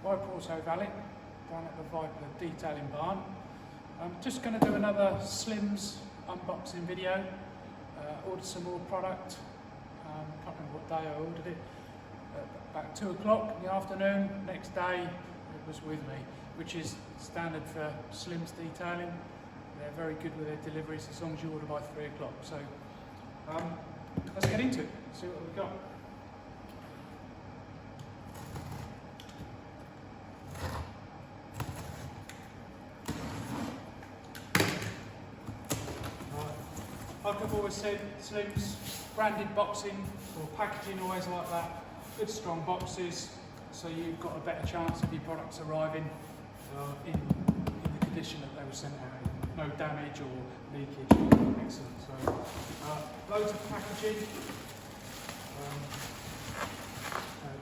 Viper Auto Valet down at the Viper Detailing Barn. I'm just going to do another Slims unboxing video. Ordered some more product. Can't remember what day I ordered it. About 2 o'clock in the afternoon. Next day it was with me, which is standard for Slims detailing. They're very good with their deliveries as long as you order by 3 o'clock. So let's get into it, see what we've got. Like I've always said, Slims, branded boxing or packaging, always like that. Good strong boxes, so you've got a better chance of your products arriving in the condition that they were sent out in. No damage or leakage. Excellent. So loads of packaging.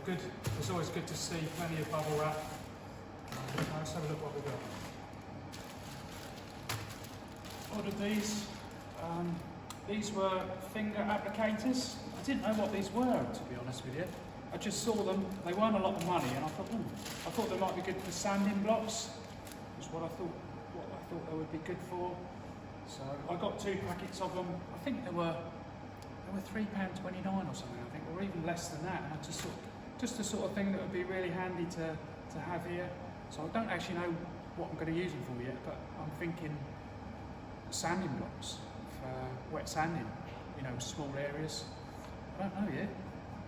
Good. It's always good to see plenty of bubble wrap. Let's have a look what we've got. Ordered these. These were finger applicators. I didn't know what these were, to be honest with you. I just saw them. They weren't a lot of money, and I thought they might be good for sanding blocks. That's what I thought they would be good for. So I got 2 packets of them. I think they were £3.29 or something. I think, or even less than that. And I just thought, just the sort of thing that would be really handy to have here. So I don't actually know what I'm going to use them for yet, but I'm thinking sanding blocks. Wet sanding, you know, small areas. I don't know yet.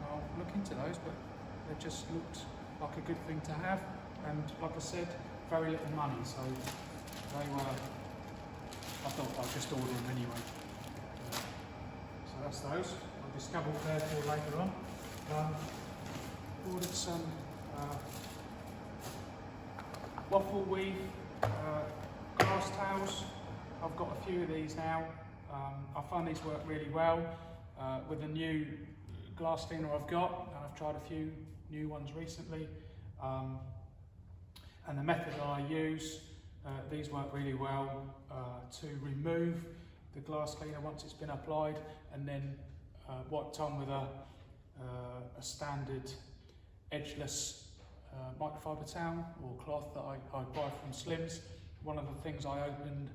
I'll look into those, but they just looked like a good thing to have. And like I said, very little money, so they were. I thought I'd just order them anyway. So that's those. I'll discover what they're for later on. Ordered some waffle weave glass towels. I've got a few of these now. I find these work really well with the new glass cleaner I've got, and I've tried a few new ones recently. And the method that I use, these work really well to remove the glass cleaner once it's been applied, and then wiped on with a standard edgeless microfiber towel or cloth that I buy from Slims. One of the things I opened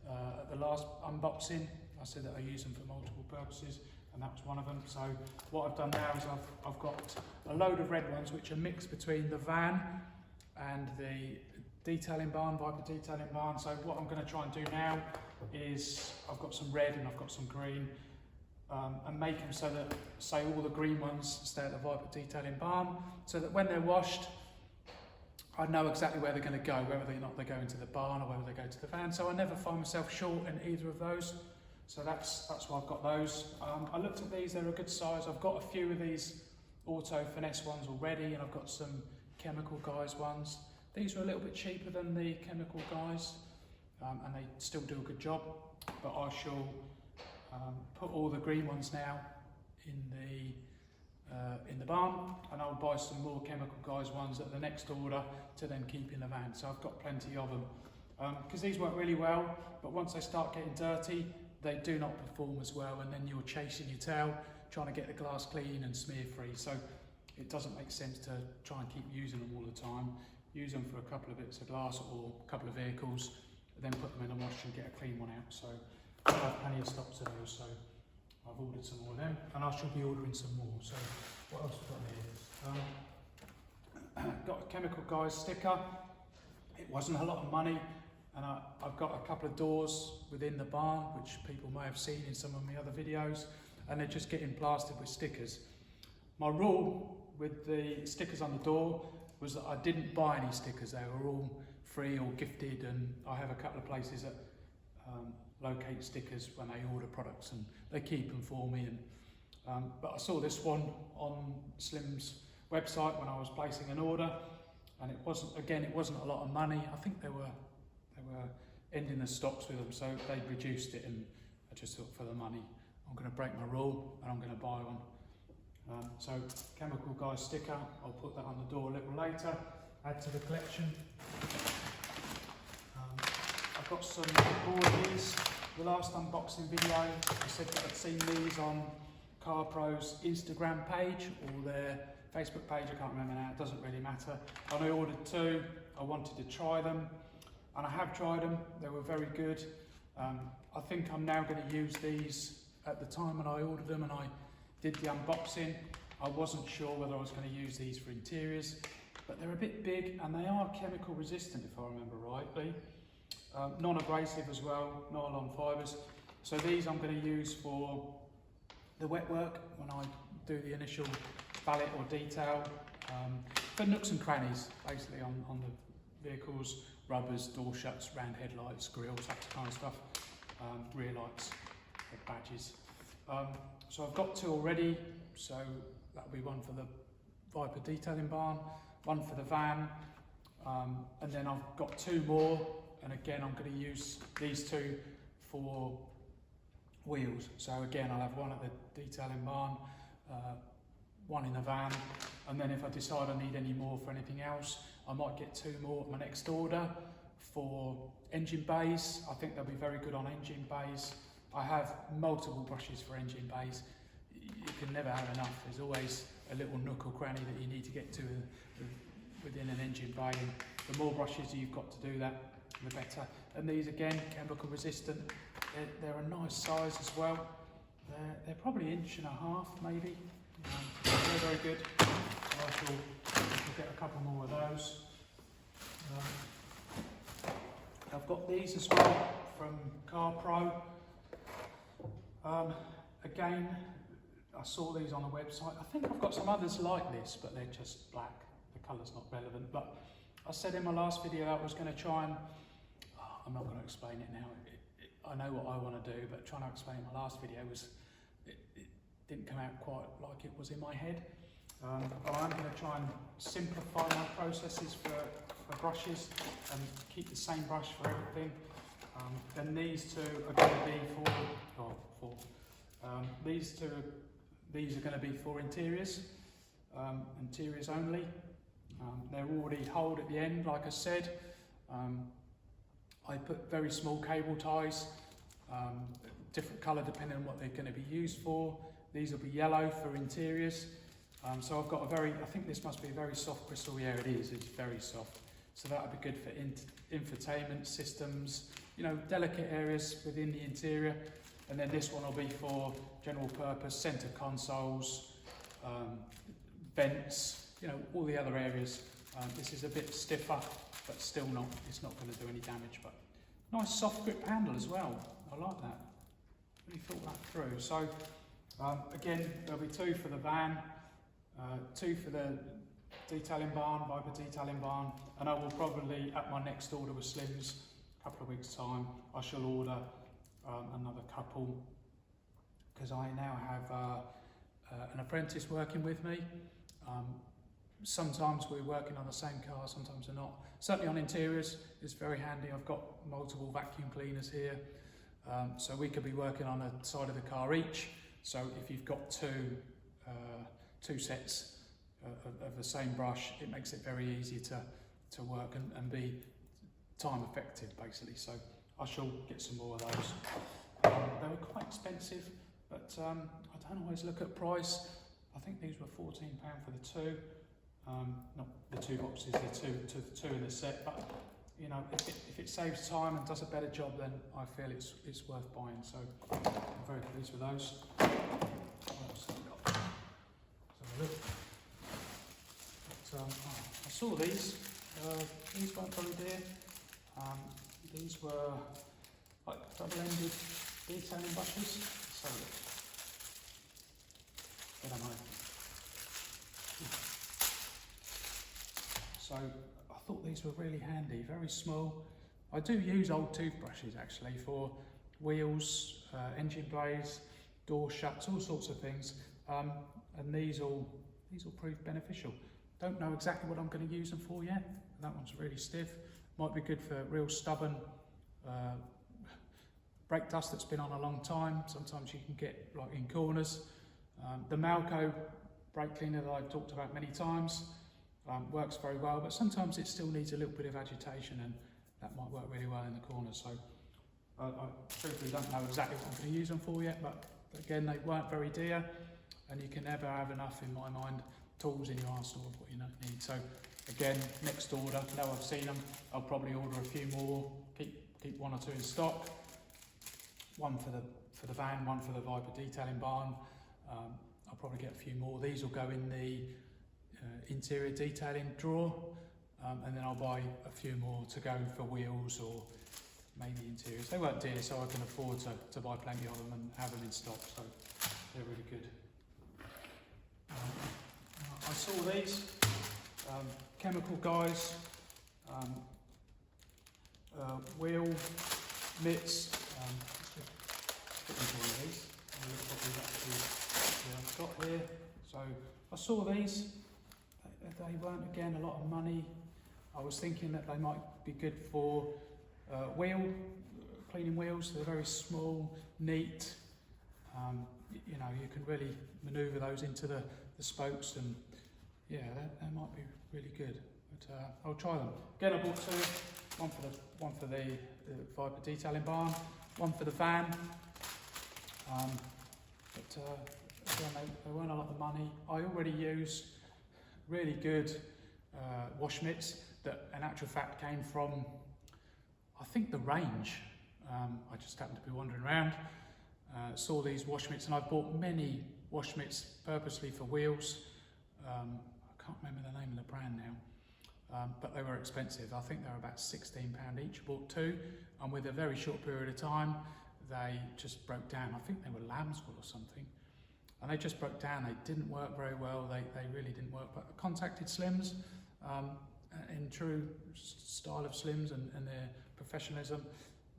at the last unboxing, I said that I use them for multiple purposes, and that was one of them. So what I've done now is I've got a load of red ones which are mixed between the van and the detailing barn, Viper Detailing Barn. So what I'm going to try and do now is I've got some red and I've got some green, and make them so that, say, all the green ones stay at the Viper Detailing Barn, so that when they're washed, I know exactly where they're going to go, whether or not they go into the barn or whether they go to the van. So I never find myself short in either of those. So that's why I've got those. I looked at these, they're a good size. I've got a few of these Auto Finesse ones already, and I've got some Chemical Guys ones. These are a little bit cheaper than the Chemical Guys, and they still do a good job. But I shall put all the green ones now in the barn, and I'll buy some more Chemical Guys ones at the next order to then keep in the van. So I've got plenty of them, because these work really well, but once they start getting dirty, they do not perform as well, and then you're chasing your tail trying to get the glass clean and smear free. So it doesn't make sense to try and keep using them all the time. Use them for a couple of bits of glass or a couple of vehicles, and then put them in a wash and get a clean one out. So I have plenty of stocks of those, so I've ordered some more of them, and I should be ordering some more. So what else have I got here? Got a Chemical Guys sticker. It wasn't a lot of money, and I've got a couple of doors within the barn, which people may have seen in some of my other videos, and they're just getting plastered with stickers. My rule with the stickers on the door was that I didn't buy any stickers. They were all free or gifted, and I have a couple of places that locate stickers when they order products, and they keep them for me. And but I saw this one on Slim's website when I was placing an order, and it wasn't a lot of money. I think they were ending the stocks with them, so they reduced it, and I just thought, for the money, I'm going to break my rule and I'm going to buy one. So Chemical Guys sticker, I'll put that on the door a little later, add to the collection. I've got some more of these. The last unboxing video, I said that I'd seen these on CarPro's Instagram page or their Facebook page, I can't remember now, it doesn't really matter. And I ordered 2, I wanted to try them, and I have tried them, they were very good. I think I'm now going to use these. At the time when I ordered them and I did the unboxing, I wasn't sure whether I was going to use these for interiors, but they're a bit big and they are chemical resistant if I remember rightly. Non-abrasive as well, nylon fibres. So these I'm going to use for the wet work when I do the initial ballot or detail, for nooks and crannies basically on the vehicles, rubbers, door shuts, round headlights, grills, that kind of stuff, rear lights, badges. So I've got 2 already, so that'll be one for the Viper detailing barn, one for the van, and then I've got 2 more, and again I'm going to use these 2 for wheels. So again I'll have one at the detailing barn, one in the van, and then if I decide I need any more for anything else, I might get 2 more at my next order for engine bays. I think they'll be very good on engine bays. I have multiple brushes for engine bays. You can never have enough. There's always a little nook or cranny that you need to get to within an engine bay. And the more brushes you've got to do that, the better. And these again, chemical resistant. They're a nice size as well. They're probably 1.5 inches maybe. They're very good. I shall get a couple more of those. I've got these as well from Car Pro. Again, I saw these on a website. I think I've got some others like this, but they're just black. The colour's not relevant. But I said in my last video I was going to try and, I'm not going to explain it now. I know what I want to do, but trying to explain my last video it didn't come out quite like it was in my head. But I'm going to try and simplify my processes for brushes and keep the same brush for everything. Then these 2 are going to be these are going to be for interiors, interiors only. They're already holed at the end, like I said. I put very small cable ties, different colour depending on what they're going to be used for. These will be yellow for interiors. So I've got I think this must be a very soft crystal. Yeah, it is, it's very soft. So that would be good for infotainment systems, you know, delicate areas within the interior. And then this one will be for general purpose, centre consoles, vents, you know, all the other areas. This is a bit stiffer, but still it's not going to do any damage. But nice soft grip handle as well. I like that. Really thought that through. So again, there'll be 2 for the van, 2 for the detailing barn, Viper detailing barn, and I will probably, at my next order with Slims, a couple of weeks' time, I shall order another couple, because I now have an apprentice working with me. Sometimes we're working on the same car, sometimes we're not. Certainly on interiors, it's very handy. I've got multiple vacuum cleaners here, so we could be working on a side of the car each. So if you've got 2 sets of the same brush, it makes it very easy to work and be time effective basically. So I shall get some more of those. They were quite expensive, but I don't always look at price. I think these were £14 for the 2. Not the 2 boxes, the two in the set, but you know, if it saves time and does a better job, then I feel it's worth buying. So I'm very pleased with those. What else have we got? Let's have a look. I saw these. These weren't very dear. These were like double-ended detailing brushes. Let's have a look. Get them open. So I thought these were really handy, very small. I do use old toothbrushes actually for wheels, engine blades, door shuts, all sorts of things. And these will prove beneficial. Don't know exactly what I'm going to use them for yet. That one's really stiff. Might be good for real stubborn brake dust that's been on a long time. Sometimes you can get like in corners. The Malco brake cleaner that I've talked about many times works very well, but sometimes it still needs a little bit of agitation, and that might work really well in the corner. So I truthfully don't know exactly what I'm going to use them for yet, but again, they weren't very dear, and you can never have enough in my mind tools in your arsenal of what you need. So again, next order, now I've seen them, I'll probably order a few more, keep 1 or 2 in stock. One for the van, one for the Viper detailing barn. I'll probably get a few more. These will go in the interior detailing drawer, and then I'll buy a few more to go for wheels or maybe interiors. They weren't dear, so I can afford to buy plenty of them and have them in stock, so they're really good. I saw these chemical guys, wheel mitts. Let's just put one of these. I've got here. So I saw these. They weren't, again, a lot of money. I was thinking that they might be good for cleaning wheels. They're very small, neat. You know, you can really manoeuvre those into the spokes, and yeah, they might be really good. But I'll try them. Again, I bought 2. One for the Viper detailing barn, one for the van. But again, they weren't a lot of money. I already use really good wash mitts that in actual fact came from, I think, the range. I just happened to be wandering around, saw these wash mitts, and I've bought many wash mitts purposely for wheels. I can't remember the name of the brand now, but they were expensive. I think they were about £16 each. I bought 2, and with a very short period of time, they just broke down. I think they were lamb's wool or something. And they just broke down. They didn't work very well. They really didn't work. But I contacted Slims, in true style of Slims and their professionalism.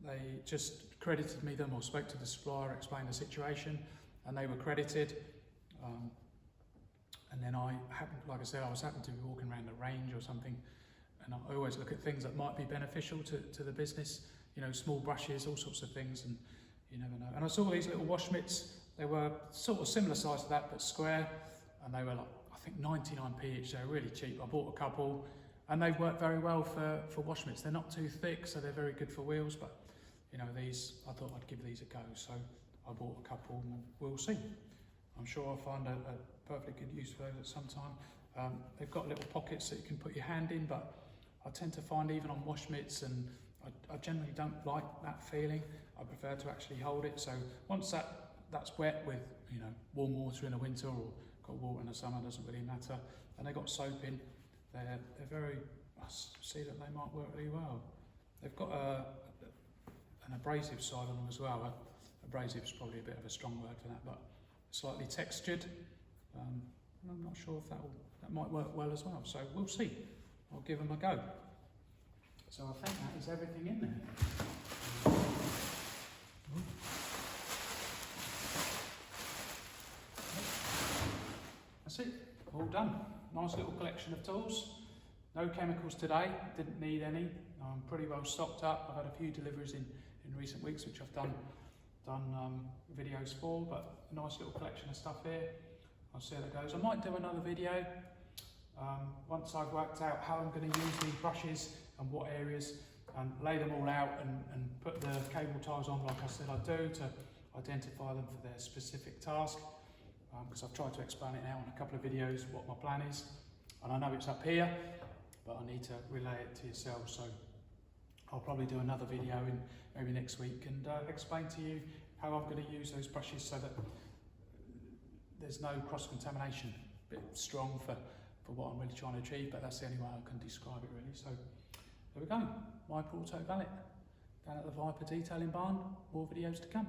They just credited me them, or spoke to the supplier, explained the situation, and they were credited. And then I happened, like I said, I was happened to be walking around the range or something, and I always look at things that might be beneficial to the business. You know, small brushes, all sorts of things, and you never know. And I saw these little wash mitts. They were sort of similar size to that, but square, and they were like, I think 99p each. They were really cheap. I bought a couple, and they work very well for wash mitts. They're not too thick, so they're very good for wheels, but you know, these, I thought I'd give these a go, so I bought a couple, and we'll see. I'm sure I'll find a perfectly good use for those at some time. They've got little pockets that you can put your hand in, but I tend to find even on wash mitts, and I generally don't like that feeling. I prefer to actually hold it. So once that's wet with, you know, warm water in the winter or cold water in the summer, doesn't really matter. And they've got soap in. They're very, I see that they might work really well. They've got an abrasive side on them as well. Abrasive is probably a bit of a strong word for that, but slightly textured. I'm not sure if that might work well as well. So we'll see. I'll give them a go. So I think that is everything in there. That's it, all done. Nice little collection of tools. No chemicals today, didn't need any. I'm pretty well stocked up. I've had a few deliveries in recent weeks, which I've done videos for, but a nice little collection of stuff here. I'll see how that goes. I might do another video once I've worked out how I'm going to use these brushes and what areas, and lay them all out and put the cable ties on like I said I'd do, to identify them for their specific task, because I've tried to explain it now in a couple of videos what my plan is, and I know it's up here, but I need to relay it to yourselves. So I'll probably do another video in maybe next week and explain to you how I'm going to use those brushes so that there's no cross-contamination. A bit strong for what I'm really trying to achieve, but that's the only way I can describe it really. So there we go, my Porto Valet down at the Viper detailing barn. More videos to come.